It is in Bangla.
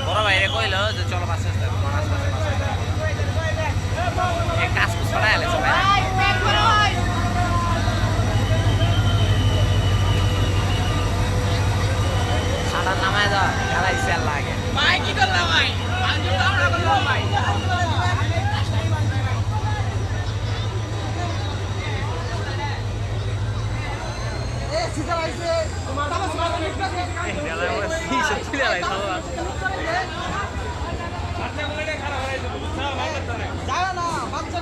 বড় ভাইরে কইলো যে চলো বাসে আসতে কাজ কুছ করা এলে সবাই সাদা নামায় দাও খেলা ইচ্ছে লাগে ভাই কি করলাম ভাই না বাচ্চা